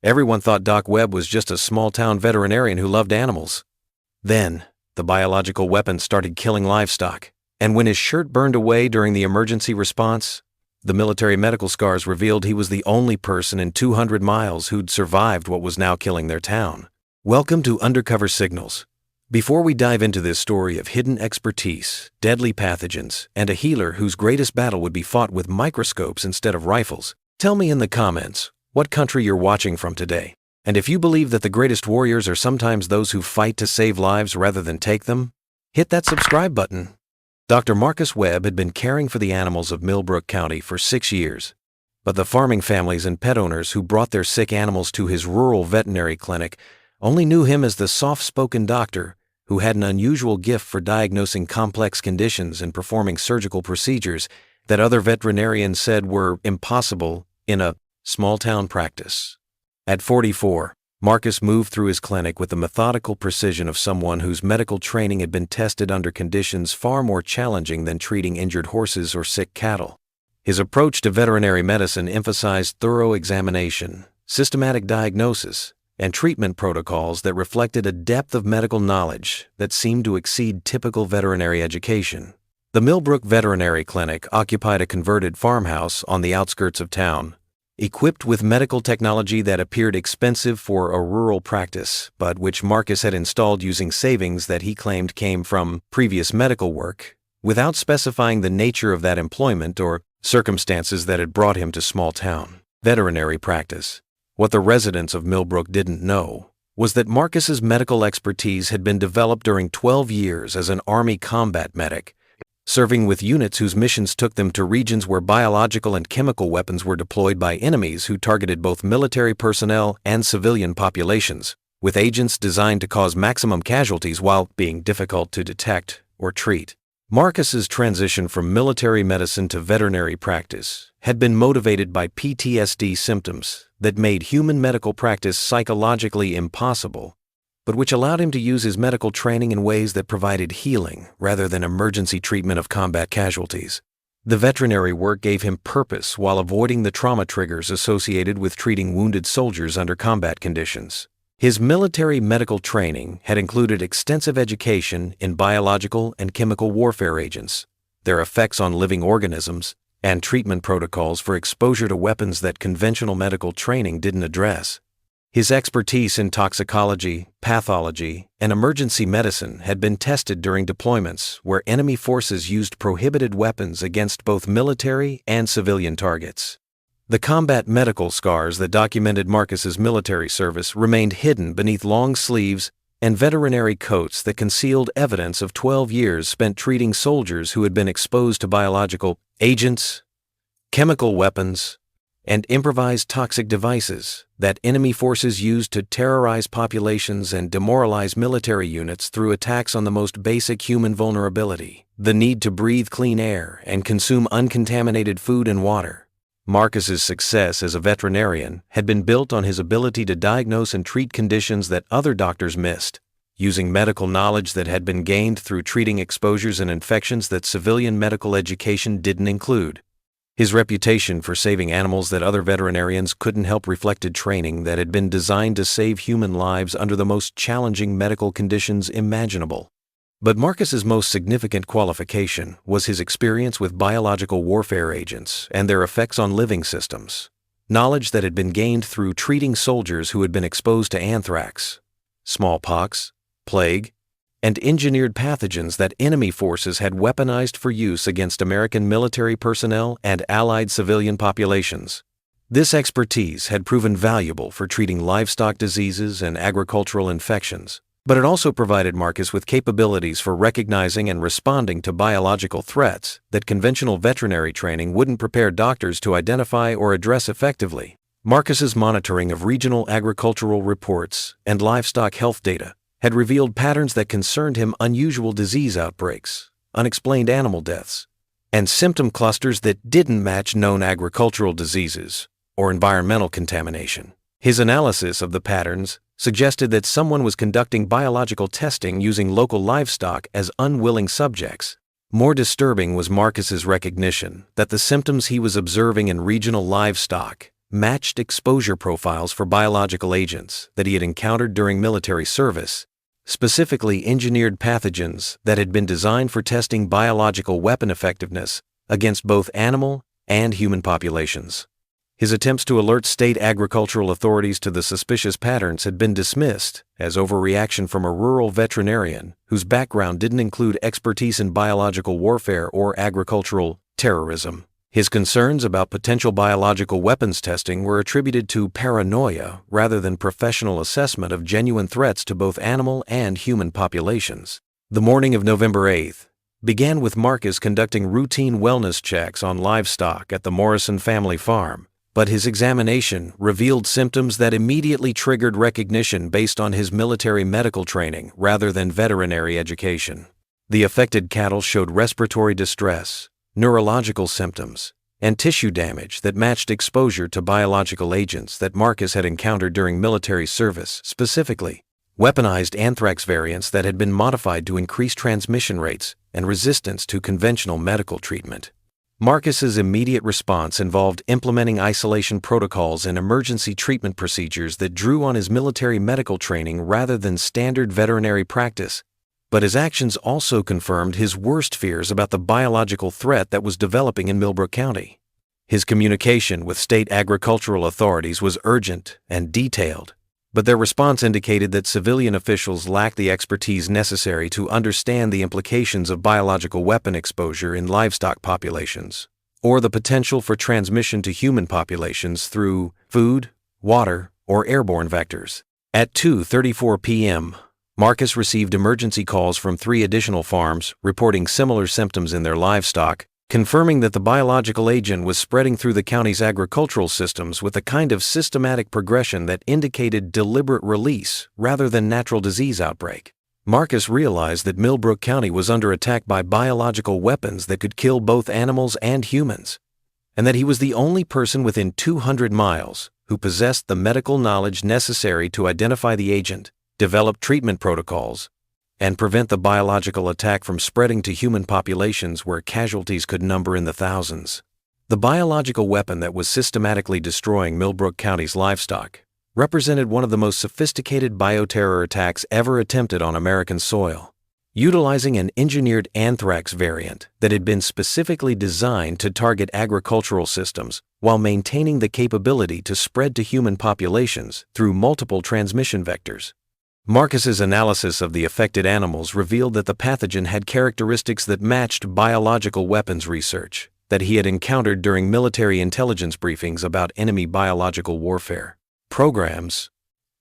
Everyone thought Doc Webb was just a small-town veterinarian who loved animals. Then, the biological weapon started killing livestock, and when his shirt burned away during the emergency response, the military medical scars revealed he was the only person in 200 miles who'd survived what was now killing their town. Welcome to Undercover Signals. Before we dive into this story of hidden expertise, deadly pathogens, and a healer whose greatest battle would be fought with microscopes instead of rifles, tell me in the comments what country you're watching from today. And if you believe that the greatest warriors are sometimes those who fight to save lives rather than take them, hit that subscribe button. Dr. Marcus Webb had been caring for the animals of Millbrook County for 6 years, but the farming families and pet owners who brought their sick animals to his rural veterinary clinic only knew him as the soft-spoken doctor who had an unusual gift for diagnosing complex conditions and performing surgical procedures that other veterinarians said were impossible in a small-town practice. At 44, Marcus moved through his clinic with the methodical precision of someone whose medical training had been tested under conditions far more challenging than treating injured horses or sick cattle. His approach to veterinary medicine emphasized thorough examination, systematic diagnosis, and treatment protocols that reflected a depth of medical knowledge that seemed to exceed typical veterinary education. The Millbrook Veterinary Clinic occupied a converted farmhouse on the outskirts of town, equipped with medical technology that appeared expensive for a rural practice, but which Marcus had installed using savings that he claimed came from previous medical work, without specifying the nature of that employment or circumstances that had brought him to small-town veterinary practice. What the residents of Millbrook didn't know was that Marcus's medical expertise had been developed during 12 years as an Army combat medic, serving with units whose missions took them to regions where biological and chemical weapons were deployed by enemies who targeted both military personnel and civilian populations, with agents designed to cause maximum casualties while being difficult to detect or treat. Marcus's transition from military medicine to veterinary practice had been motivated by PTSD symptoms that made human medical practice psychologically impossible, but which allowed him to use his medical training in ways that provided healing rather than emergency treatment of combat casualties. The veterinary work gave him purpose while avoiding the trauma triggers associated with treating wounded soldiers under combat conditions. His military medical training had included extensive education in biological and chemical warfare agents, their effects on living organisms, and treatment protocols for exposure to weapons that conventional medical training didn't address. His expertise in toxicology, pathology, and emergency medicine had been tested during deployments where enemy forces used prohibited weapons against both military and civilian targets. The combat medical scars that documented Marcus's military service remained hidden beneath long sleeves and veterinary coats that concealed evidence of 12 years spent treating soldiers who had been exposed to biological agents, chemical weapons, and improvised toxic devices that enemy forces used to terrorize populations and demoralize military units through attacks on the most basic human vulnerability, the need to breathe clean air and consume uncontaminated food and water. Marcus's success as a veterinarian had been built on his ability to diagnose and treat conditions that other doctors missed, using medical knowledge that had been gained through treating exposures and infections that civilian medical education didn't include. His reputation for saving animals that other veterinarians couldn't help reflected training that had been designed to save human lives under the most challenging medical conditions imaginable. But Marcus's most significant qualification was his experience with biological warfare agents and their effects on living systems, knowledge that had been gained through treating soldiers who had been exposed to anthrax, smallpox, plague, and engineered pathogens that enemy forces had weaponized for use against American military personnel and allied civilian populations. This expertise had proven valuable for treating livestock diseases and agricultural infections, but it also provided Marcus with capabilities for recognizing and responding to biological threats that conventional veterinary training wouldn't prepare doctors to identify or address effectively. Marcus's monitoring of regional agricultural reports and livestock health data had revealed patterns that concerned him: unusual disease outbreaks, unexplained animal deaths, and symptom clusters that didn't match known agricultural diseases or environmental contamination. His analysis of the patterns suggested that someone was conducting biological testing using local livestock as unwilling subjects. More disturbing was Marcus's recognition that the symptoms he was observing in regional livestock matched exposure profiles for biological agents that he had encountered during military service, specifically engineered pathogens that had been designed for testing biological weapon effectiveness against both animal and human populations. His attempts to alert state agricultural authorities to the suspicious patterns had been dismissed as overreaction from a rural veterinarian whose background didn't include expertise in biological warfare or agricultural terrorism. His concerns about potential biological weapons testing were attributed to paranoia rather than professional assessment of genuine threats to both animal and human populations. The morning of November 8th began with Marcus conducting routine wellness checks on livestock at the Morrison family farm, but his examination revealed symptoms that immediately triggered recognition based on his military medical training rather than veterinary education. The affected cattle showed respiratory distress, neurological symptoms, and tissue damage that matched exposure to biological agents that Marcus had encountered during military service, specifically weaponized anthrax variants that had been modified to increase transmission rates and resistance to conventional medical treatment. Marcus's immediate response involved implementing isolation protocols and emergency treatment procedures that drew on his military medical training rather than standard veterinary practice, but his actions also confirmed his worst fears about the biological threat that was developing in Millbrook County. His communication with state agricultural authorities was urgent and detailed, but their response indicated that civilian officials lacked the expertise necessary to understand the implications of biological weapon exposure in livestock populations, or the potential for transmission to human populations through food, water, or airborne vectors. At 2:34 p.m., Marcus received emergency calls from 3 additional farms reporting similar symptoms in their livestock, confirming that the biological agent was spreading through the county's agricultural systems with a kind of systematic progression that indicated deliberate release rather than natural disease outbreak. Marcus realized that Millbrook County was under attack by biological weapons that could kill both animals and humans, and that he was the only person within 200 miles who possessed the medical knowledge necessary to identify the agent, develop treatment protocols, and prevent the biological attack from spreading to human populations where casualties could number in the thousands. The biological weapon that was systematically destroying Millbrook County's livestock represented one of the most sophisticated bioterror attacks ever attempted on American soil, utilizing an engineered anthrax variant that had been specifically designed to target agricultural systems while maintaining the capability to spread to human populations through multiple transmission vectors. Marcus's analysis of the affected animals revealed that the pathogen had characteristics that matched biological weapons research that he had encountered during military intelligence briefings about enemy biological warfare programs,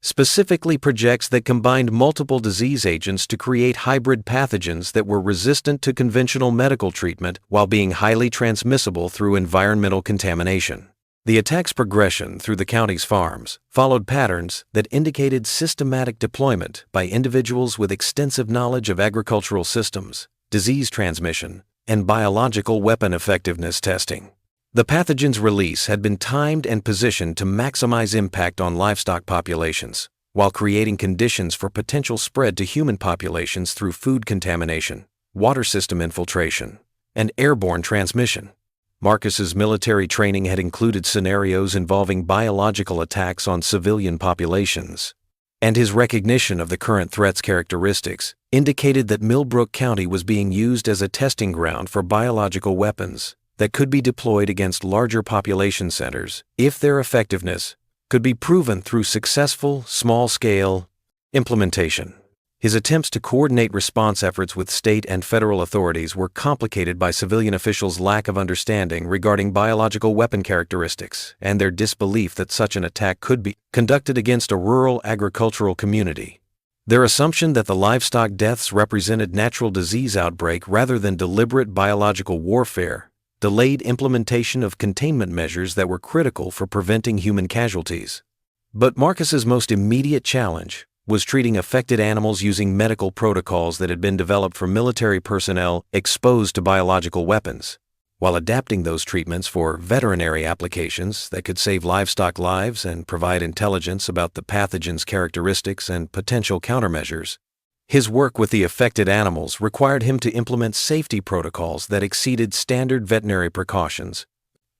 specifically projects that combined multiple disease agents to create hybrid pathogens that were resistant to conventional medical treatment while being highly transmissible through environmental contamination. The attack's progression through the county's farms followed patterns that indicated systematic deployment by individuals with extensive knowledge of agricultural systems, disease transmission, and biological weapon effectiveness testing. The pathogen's release had been timed and positioned to maximize impact on livestock populations, while creating conditions for potential spread to human populations through food contamination, water system infiltration, and airborne transmission. Marcus's military training had included scenarios involving biological attacks on civilian populations, and his recognition of the current threat's characteristics indicated that Millbrook County was being used as a testing ground for biological weapons that could be deployed against larger population centers if their effectiveness could be proven through successful, small-scale implementation. His attempts to coordinate response efforts with state and federal authorities were complicated by civilian officials' lack of understanding regarding biological weapon characteristics and their disbelief that such an attack could be conducted against a rural agricultural community. Their assumption that the livestock deaths represented natural disease outbreak rather than deliberate biological warfare delayed implementation of containment measures that were critical for preventing human casualties. But Marcus's most immediate challenge was treating affected animals using medical protocols that had been developed for military personnel exposed to biological weapons, while adapting those treatments for veterinary applications that could save livestock lives and provide intelligence about the pathogen's characteristics and potential countermeasures. His work with the affected animals required him to implement safety protocols that exceeded standard veterinary precautions,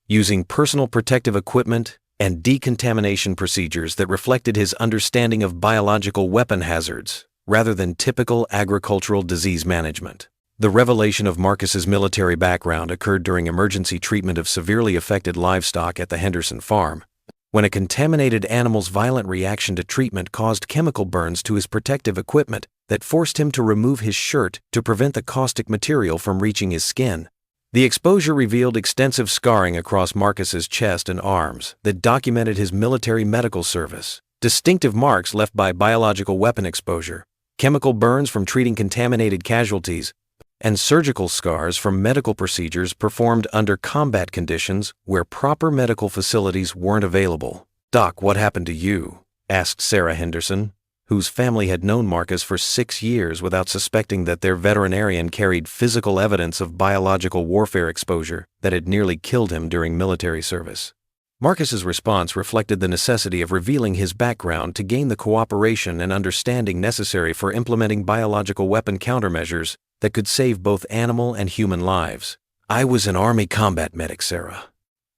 using personal protective equipment and decontamination procedures that reflected his understanding of biological weapon hazards, rather than typical agricultural disease management. The revelation of Marcus's military background occurred during emergency treatment of severely affected livestock at the Henderson farm, when a contaminated animal's violent reaction to treatment caused chemical burns to his protective equipment that forced him to remove his shirt to prevent the caustic material from reaching his skin. The exposure revealed extensive scarring across Marcus's chest and arms that documented his military medical service, distinctive marks left by biological weapon exposure, chemical burns from treating contaminated casualties, and surgical scars from medical procedures performed under combat conditions where proper medical facilities weren't available. "Doc, what happened to you?" asked Sarah Henderson, whose family had known Marcus for 6 years without suspecting that their veterinarian carried physical evidence of biological warfare exposure that had nearly killed him during military service. Marcus's response reflected the necessity of revealing his background to gain the cooperation and understanding necessary for implementing biological weapon countermeasures that could save both animal and human lives. "I was an Army combat medic, Sarah.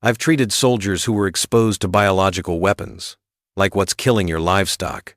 I've treated soldiers who were exposed to biological weapons, like what's killing your livestock."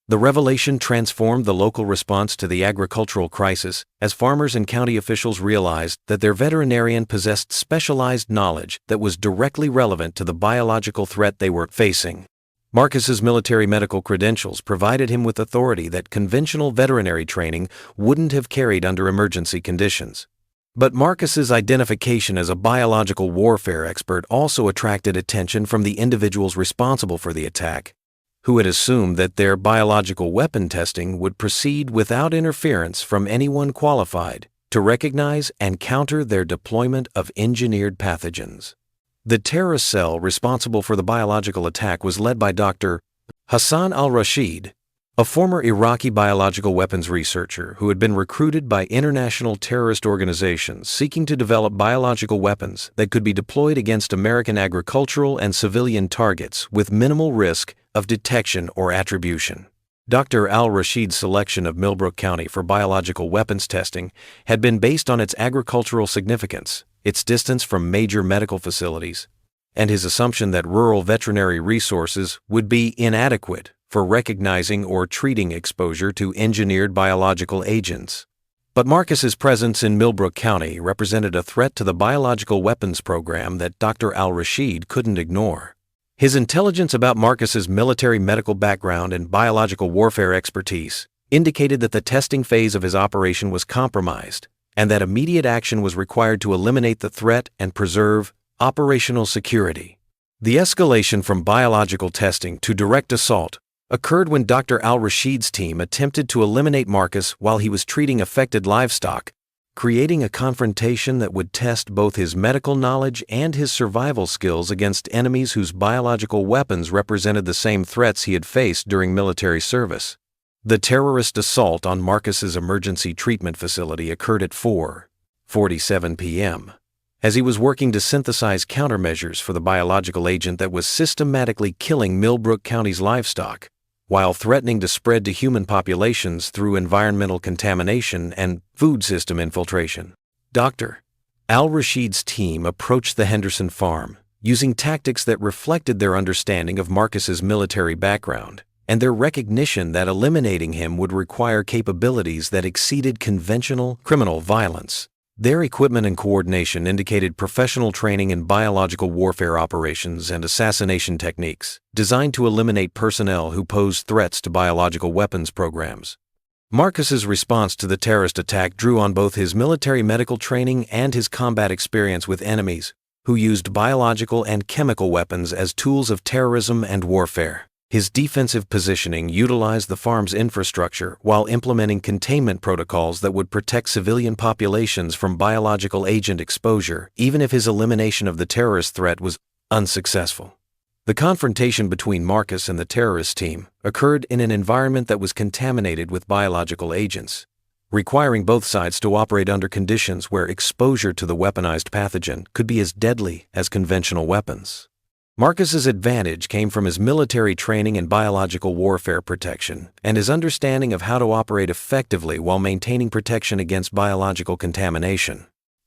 The revelation transformed the local response to the agricultural crisis as farmers and county officials realized that their veterinarian possessed specialized knowledge that was directly relevant to the biological threat they were facing. Marcus's military medical credentials provided him with authority that conventional veterinary training wouldn't have carried under emergency conditions. But Marcus's identification as a biological warfare expert also attracted attention from the individuals responsible for the attack, who had assumed that their biological weapon testing would proceed without interference from anyone qualified to recognize and counter their deployment of engineered pathogens. The terrorist cell responsible for the biological attack was led by Dr. Hassan Al-Rashid, a former Iraqi biological weapons researcher who had been recruited by international terrorist organizations seeking to develop biological weapons that could be deployed against American agricultural and civilian targets with minimal risk of detection or attribution. Dr. Al-Rashid's selection of Millbrook County for biological weapons testing had been based on its agricultural significance, its distance from major medical facilities, and his assumption that rural veterinary resources would be inadequate for recognizing or treating exposure to engineered biological agents. But Marcus's presence in Millbrook County represented a threat to the biological weapons program that Dr. Al-Rashid couldn't ignore. His intelligence about Marcus's military medical background and biological warfare expertise indicated that the testing phase of his operation was compromised, and that immediate action was required to eliminate the threat and preserve operational security. The escalation from biological testing to direct assault occurred when Dr. Al-Rashid's team attempted to eliminate Marcus while he was treating affected livestock, creating a confrontation that would test both his medical knowledge and his survival skills against enemies whose biological weapons represented the same threats he had faced during military service. The terrorist assault on Marcus's emergency treatment facility occurred at 4:47 p.m. as he was working to synthesize countermeasures for the biological agent that was systematically killing Millbrook County's livestock, while threatening to spread to human populations through environmental contamination and food system infiltration. Dr. Al-Rashid's team approached the Henderson farm using tactics that reflected their understanding of Marcus's military background and their recognition that eliminating him would require capabilities that exceeded conventional criminal violence. Their equipment and coordination indicated professional training in biological warfare operations and assassination techniques designed to eliminate personnel who posed threats to biological weapons programs. Marcus's response to the terrorist attack drew on both his military medical training and his combat experience with enemies who used biological and chemical weapons as tools of terrorism and warfare. His defensive positioning utilized the farm's infrastructure while implementing containment protocols that would protect civilian populations from biological agent exposure, even if his elimination of the terrorist threat was unsuccessful. The confrontation between Marcus and the terrorist team occurred in an environment that was contaminated with biological agents, requiring both sides to operate under conditions where exposure to the weaponized pathogen could be as deadly as conventional weapons. Marcus's advantage came from his military training in biological warfare protection and his understanding of how to operate effectively while maintaining protection against biological contamination.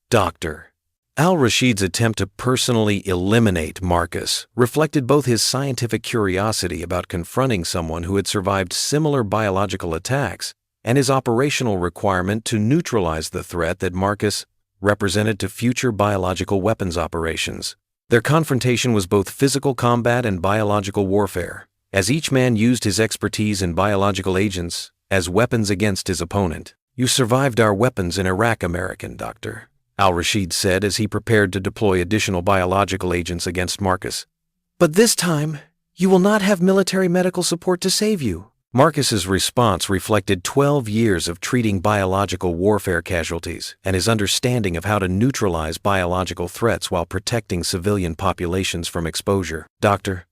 Dr. Al-Rashid's attempt to personally eliminate Marcus reflected both his scientific curiosity about confronting someone who had survived similar biological attacks and his operational requirement to neutralize the threat that Marcus represented to future biological weapons operations. Their confrontation was both physical combat and biological warfare, as each man used his expertise in biological agents as weapons against his opponent. "You survived our weapons in Iraq, American doctor," Al-Rashid said as he prepared to deploy additional biological agents against Marcus. "But this time, you will not have military medical support to save you." Marcus's response reflected 12 years of treating biological warfare casualties and his understanding of how to neutralize biological threats while protecting civilian populations from exposure. "Doctor,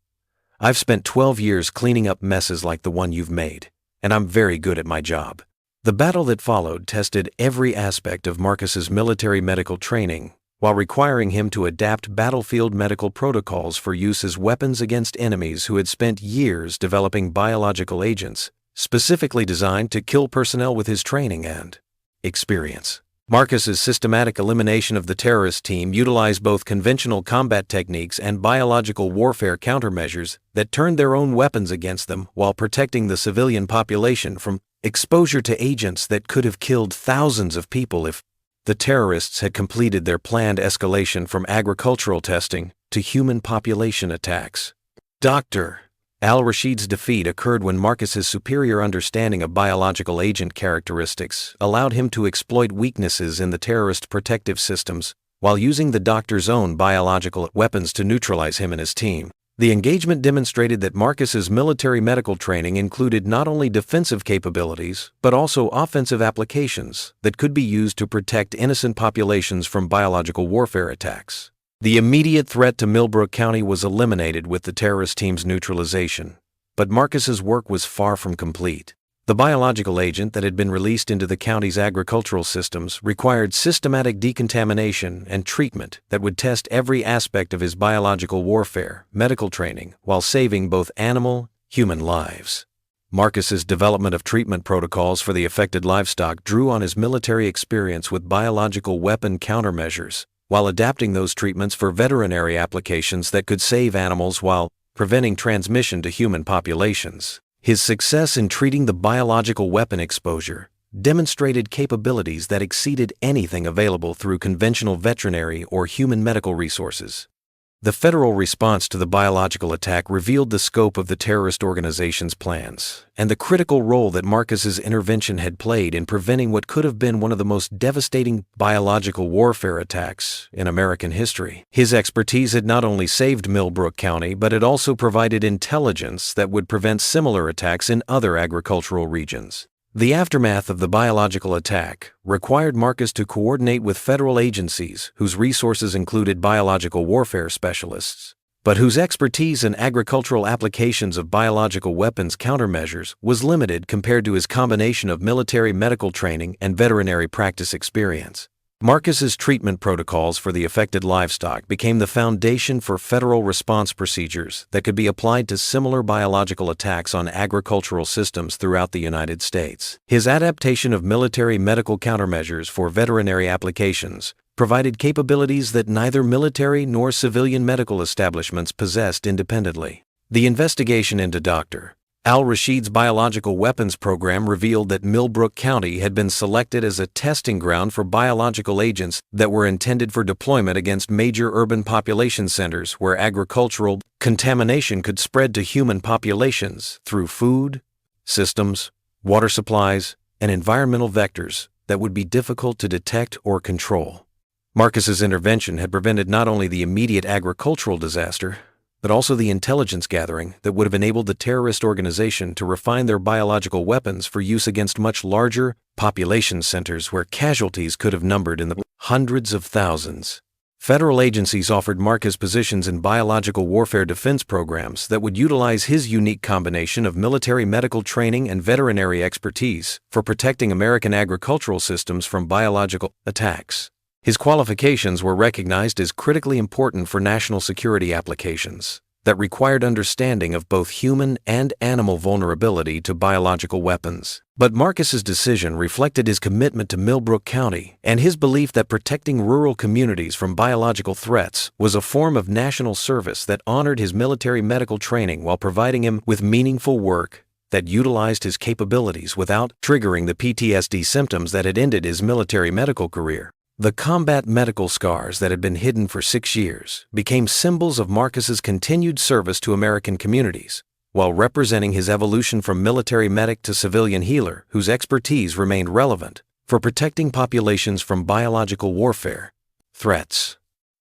I've spent 12 years cleaning up messes like the one you've made, and I'm very good at my job." The battle that followed tested every aspect of Marcus's military medical training, while requiring him to adapt battlefield medical protocols for use as weapons against enemies who had spent years developing biological agents, specifically designed to kill personnel with his training and experience. Marcus's systematic elimination of the terrorist team utilized both conventional combat techniques and biological warfare countermeasures that turned their own weapons against them while protecting the civilian population from exposure to agents that could have killed thousands of people if the terrorists had completed their planned escalation from agricultural testing to human population attacks. Dr. Al-Rashid's defeat occurred when Marcus's superior understanding of biological agent characteristics allowed him to exploit weaknesses in the terrorist protective systems while using the doctor's own biological weapons to neutralize him and his team. The engagement demonstrated that Marcus's military medical training included not only defensive capabilities, but also offensive applications that could be used to protect innocent populations from biological warfare attacks. The immediate threat to Millbrook County was eliminated with the terrorist team's neutralization, but Marcus's work was far from complete. The biological agent that had been released into the county's agricultural systems required systematic decontamination and treatment that would test every aspect of his biological warfare medical training while saving both animal and human lives. Marcus's development of treatment protocols for the affected livestock drew on his military experience with biological weapon countermeasures, while adapting those treatments for veterinary applications that could save animals while preventing transmission to human populations. His success in treating the biological weapon exposure demonstrated capabilities that exceeded anything available through conventional veterinary or human medical resources. The federal response to the biological attack revealed the scope of the terrorist organization's plans and the critical role that Marcus's intervention had played in preventing what could have been one of the most devastating biological warfare attacks in American history. His expertise had not only saved Millbrook County, but it also provided intelligence that would prevent similar attacks in other agricultural regions. The aftermath of the biological attack required Marcus to coordinate with federal agencies whose resources included biological warfare specialists, but whose expertise in agricultural applications of biological weapons countermeasures was limited compared to his combination of military medical training and veterinary practice experience. Marcus's treatment protocols for the affected livestock became the foundation for federal response procedures that could be applied to similar biological attacks on agricultural systems throughout the United States. His adaptation of military medical countermeasures for veterinary applications provided capabilities that neither military nor civilian medical establishments possessed independently. The investigation into Dr. Al-Rashid's biological weapons program revealed that Millbrook County had been selected as a testing ground for biological agents that were intended for deployment against major urban population centers where agricultural contamination could spread to human populations through food, systems, water supplies, and environmental vectors that would be difficult to detect or control. Marcus's intervention had prevented not only the immediate agricultural disaster, but also the intelligence gathering that would have enabled the terrorist organization to refine their biological weapons for use against much larger population centers where casualties could have numbered in the hundreds of thousands. Federal agencies offered Marcus positions in biological warfare defense programs that would utilize his unique combination of military medical training and veterinary expertise for protecting American agricultural systems from biological attacks. His qualifications were recognized as critically important for national security applications. that required understanding of both human and animal vulnerability to biological weapons. But Marcus's decision reflected his commitment to Millbrook County and his belief that protecting rural communities from biological threats was a form of national service that honored his military medical training while providing him with meaningful work that utilized his capabilities without triggering the PTSD symptoms that had ended his military medical career. The combat medical scars that had been hidden for 6 years became symbols of Marcus's continued service to American communities, while representing his evolution from military medic to civilian healer whose expertise remained relevant for protecting populations from biological warfare threats.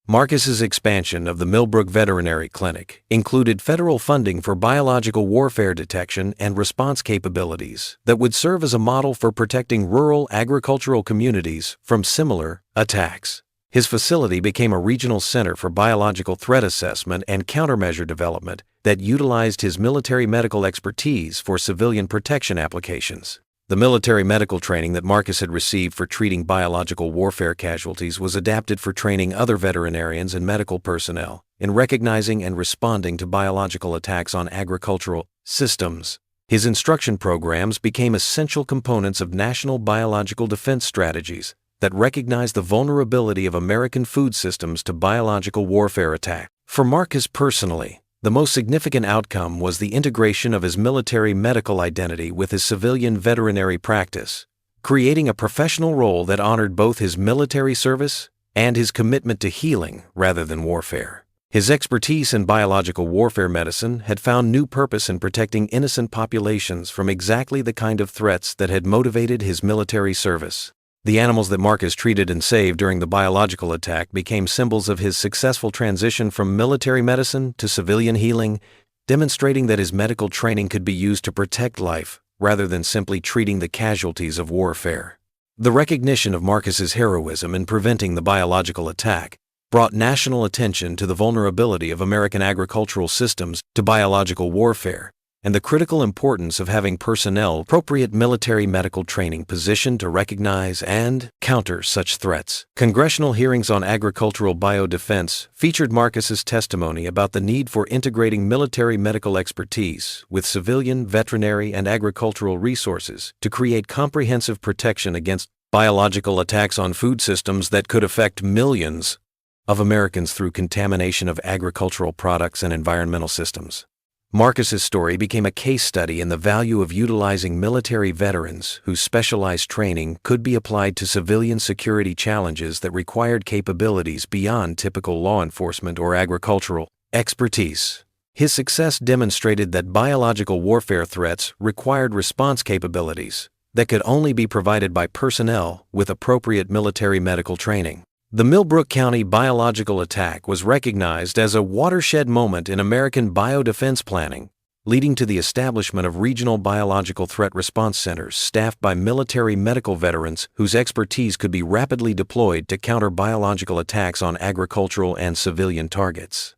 Marcus's expansion of the Millbrook Veterinary Clinic included federal funding for biological warfare detection and response capabilities that would serve as a model for protecting rural agricultural communities from similar attacks. His facility became a regional center for biological threat assessment and countermeasure development that utilized his military medical expertise for civilian protection applications. The military medical training that Marcus had received for treating biological warfare casualties was adapted for training other veterinarians and medical personnel in recognizing and responding to biological attacks on agricultural systems. His instruction programs became essential components of national biological defense strategies that recognized the vulnerability of American food systems to biological warfare attack. For Marcus personally, the most significant outcome was the integration of his military medical identity with his civilian veterinary practice, creating a professional role that honored both his military service and his commitment to healing rather than warfare. His expertise in biological warfare medicine had found new purpose in protecting innocent populations from exactly the kind of threats that had motivated his military service. The animals that Marcus treated and saved during the biological attack became symbols of his successful transition from military medicine to civilian healing, demonstrating that his medical training could be used to protect life rather than simply treating the casualties of warfare. The recognition of Marcus's heroism in preventing the biological attack brought national attention to the vulnerability of American agricultural systems to biological warfare, and the critical importance of having personnel appropriate military medical training positioned to recognize and counter such threats. Congressional hearings on agricultural biodefense featured Marcus's testimony about the need for integrating military medical expertise with civilian, veterinary, and agricultural resources to create comprehensive protection against biological attacks on food systems that could affect millions of Americans through contamination of agricultural products and environmental systems. Marcus's story became a case study in the value of utilizing military veterans whose specialized training could be applied to civilian security challenges that required capabilities beyond typical law enforcement or agricultural expertise. His success demonstrated that biological warfare threats required response capabilities that could only be provided by personnel with appropriate military medical training. The Millbrook County biological attack was recognized as a watershed moment in American biodefense planning, leading to the establishment of regional biological threat response centers staffed by military medical veterans whose expertise could be rapidly deployed to counter biological attacks on agricultural and civilian targets.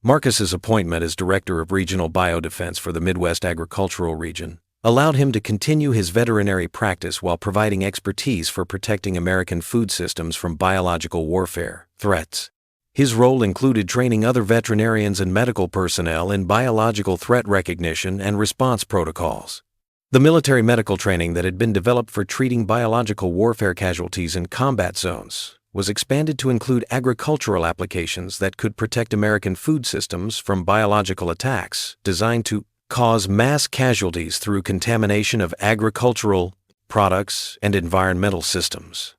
Marcus's appointment as Director of Regional Biodefense for the Midwest Agricultural Region allowed him to continue his veterinary practice while providing expertise for protecting American food systems from biological warfare threats. His role included training other veterinarians and medical personnel in biological threat recognition and response protocols. The military medical training that had been developed for treating biological warfare casualties in combat zones was expanded to include agricultural applications that could protect American food systems from biological attacks designed to cause mass casualties through contamination of agricultural products and environmental systems.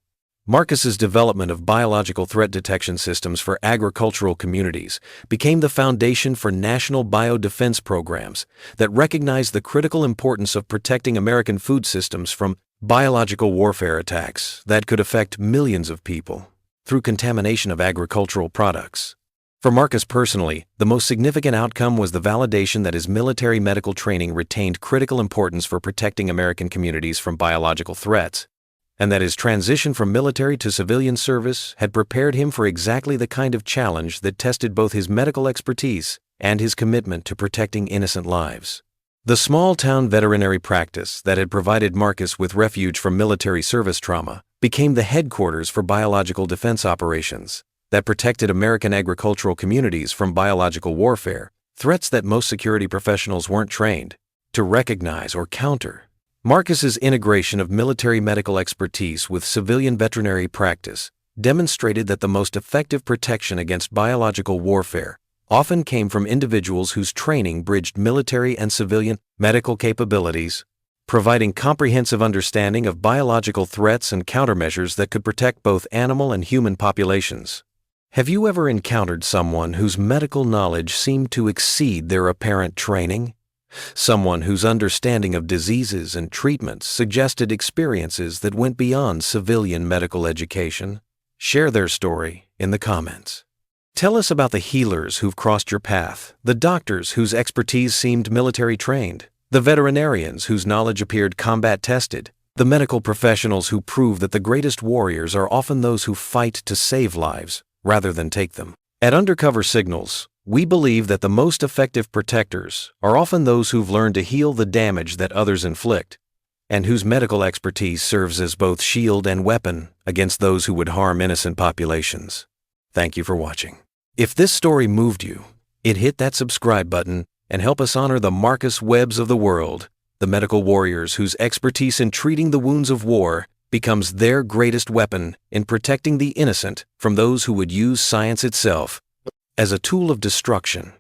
Marcus's development of biological threat detection systems for agricultural communities became the foundation for national biodefense programs that recognized the critical importance of protecting American food systems from biological warfare attacks that could affect millions of people through contamination of agricultural products. For Marcus personally, the most significant outcome was the validation that his military medical training retained critical importance for protecting American communities from biological threats, and that his transition from military to civilian service had prepared him for exactly the kind of challenge that tested both his medical expertise and his commitment to protecting innocent lives. The small-town veterinary practice that had provided Marcus with refuge from military service trauma became the headquarters for biological defense operations that protected American agricultural communities from biological warfare threats that most security professionals weren't trained to recognize or counter. Marcus's integration of military medical expertise with civilian veterinary practice demonstrated that the most effective protection against biological warfare often came from individuals whose training bridged military and civilian medical capabilities, providing comprehensive understanding of biological threats and countermeasures that could protect both animal and human populations. Have you ever encountered someone whose medical knowledge seemed to exceed their apparent training? Someone whose understanding of diseases and treatments suggested experiences that went beyond civilian medical education? Share their story in the comments. Tell us about the healers who've crossed your path, the doctors whose expertise seemed military trained, the veterinarians whose knowledge appeared combat tested, the medical professionals who prove that the greatest warriors are often those who fight to save lives rather than take them. At Undercover Signals, we believe that the most effective protectors are often those who've learned to heal the damage that others inflict, and whose medical expertise serves as both shield and weapon against those who would harm innocent populations. Thank you for watching. If this story moved you, hit that subscribe button and help us honor the Marcus Webbs of the world, the medical warriors whose expertise in treating the wounds of war becomes their greatest weapon in protecting the innocent from those who would use science itself as a tool of destruction.